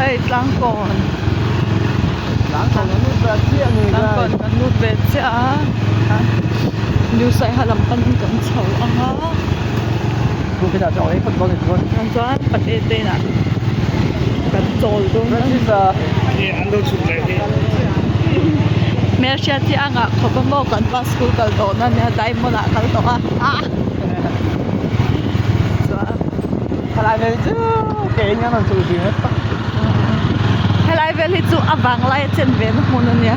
hay lang kon nút bẹt chia người lang ra kon kan nut bet cha new sai halam pan kan chho angaกูไปด่าเจ้าไอ้คนก่อนเลยคน kan chuan pate te na kan chol doนั่นที่จะนี่อันดูสุดเลย เมียเชียที่อ่างอ่ะเขาก็บอกกันว่าสกูลกันโดนนั่นเนี่ยได้หมดละกันตัวอ่ะจ้ะ อะไรเนี่ยจู้เก่งงั้นมันสูสีนะ ให้ไล่เวลิจูอ่ะบางไล่เจนเวนหูนั่นเนี่ย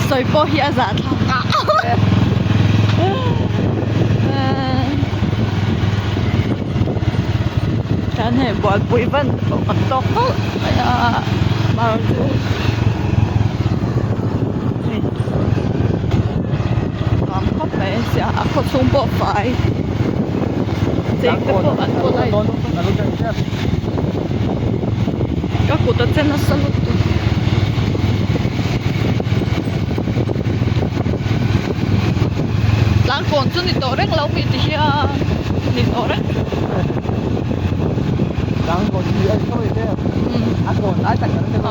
สวยโปฮิอาซาทอ่ะฉันเห็นบอลปุยบันมันตกมาจูความเข้าไปเสียเขาส่งโปรไฟล์เจ๊งแต่พวกอันตัวไรก็กูตัดเส้นนัสลุตุหลังก่อนจุนี่ตัวเร่งเราไปที่นี่ตัวเร่งหลังก่อนที่จะเข้าไปเนี่ยก่อนไล่ตักกันกัน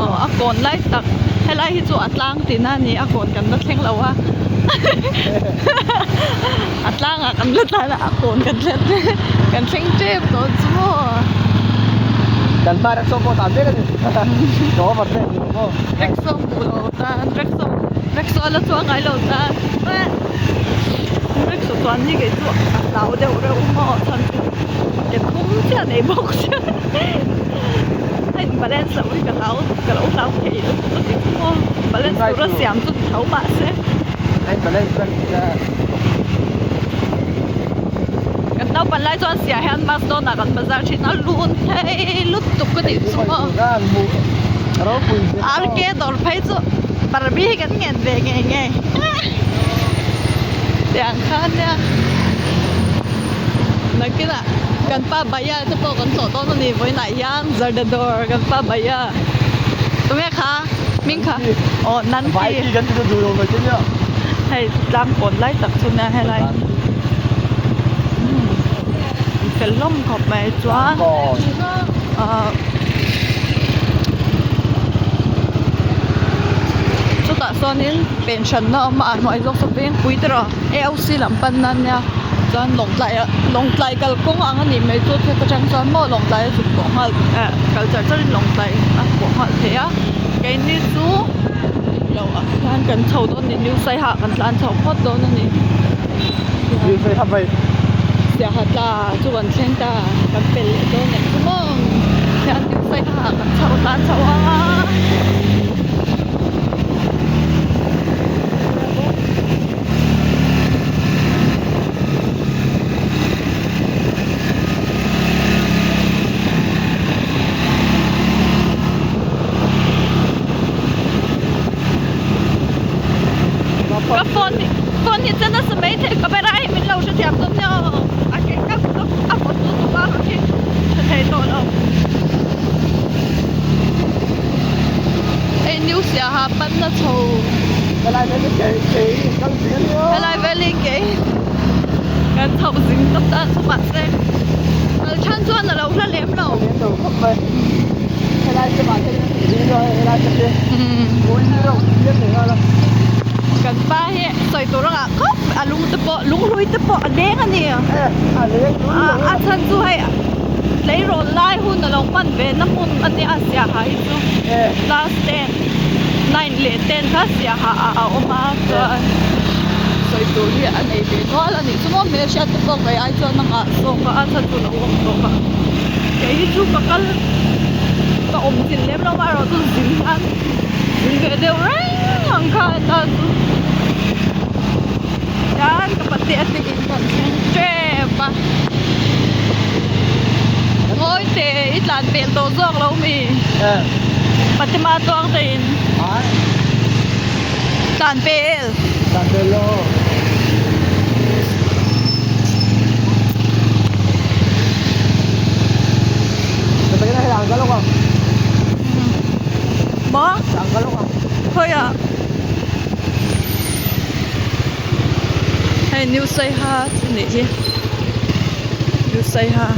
ก่อนไล่ตักให้ไล่ที่จุอัดล่างตีหน้านี้ก่อนกันนัดแข่งเราว่าอัดล่างกันเล่นอะไรละก่อนกันเล่นกันแข่งเจ็บตัวชั่วกันมาเร็กโซโปตามเด็กนี่โจ้มาเร็กโซเร็กโซบุโลตาเร็กโซแล้วตัวไงโลตาเร็กโซตัวนี้กี่ตัวเราเดี๋ยวเราหม้อทันเก็บคุ้มเชื่อในบอกเชื่อให้บาลานซ์เรากับเราเกี่ยวกับที่หม้อบาลานซ์ตัวเสียมจุดเขาบาเซ่ให้บาลานซ์กันกันเราปันไล่จนเสียแฮนด์มาสโตนกันมาจากที่นั่นลุ้นให้ลุ้นตุกกันอีกสมองอาร์เกดอร์ไปจุปาร์บี้กันเงี้ยเด้งเงี้ยเดี๋ยวข้างเนี่ยนักกินอ่ะกันป้าใบยาจะบอกกันสอดต้นนี้ไว้ไหนย่างซาร์ดอร์กันป้าใบยาตรงนี้ค่ะมิ้งค่ะอ๋อนั่นที่กันจะดูเลยจริงเนี่ยให้ล้างก่อนไล่ตักชุนนะให้ไล่เป็นล่มขอบไปจ้าชุดตอนนี้เป็นฉันเนาะมาหน่อยยกสเปนคุยตระเอลซีลำปันนั่นเนี่ยจนหลงใจกันกงอังนี่ไม่จุดที่กระจังจนหม้อหลงใจสุดกงหัลกันจะจะหลงใจกงหัลเทียแกนี่จูเราร้านกันเช่าต้นนี้นิ้วใส่หักกันร้านเช่าพอดต้นนี่นิ้วใส่ทำไปเสียหัดลาจวนเช่นตากันเป็นโดนเนี่ยชั่วโมงแทนนิ้วใส่หักกันเช่าร้านเช่าก็นี่真的是每天个别来没老是这样子呢，啊，这个啊，我做做啊，这太多了。哎，牛下下班了臭，ไปไล่ไปเลยเก๋กันเสียเนี่ยไปไล่ไปเลยเก๋กัน臭สิ่งต่างๆสมัครเส้นชั้นส่วนเราถ้าเลี้ยงเราเลี้ยงดูเข้าไปไปไล่จะมาเลี้ยงเลยไปไล่จะเลี้ยงโอ้ยเราเลี้ยงเหนือแล้วกันป้าเฮ้ใส่ตัวละครับลุงตะปอลุงลุยตะปอเด้งอันนี้เลี้ยงฉันช่วยเลยโรนไล่หุ่นลงมันเวนน้ำมันอันนี้เสียหายจุลาสเตนนายเลเตนถ้าเสียหายเอามาก็ใส่ตัวนี้อันนี้เป็นว่าอันนี้สมมติไม่ใช่ตะปอไปไอ้เจ้านั่งส่งก็ฉันตัวละวงตัวก็แค่ยี่จุกก็อมสินเล็บเรามาเราต้องสินอันเดี๋ยวแรงหังคาตาตุyan kapatid at tignan chef ngồi thì ít lần tiền đồ dương lâu mì pati mato ang tin tanpil lo Tapi kita hilang kalau kau ba hilang kalau kau thôi à hay new say ha này chứ new say ha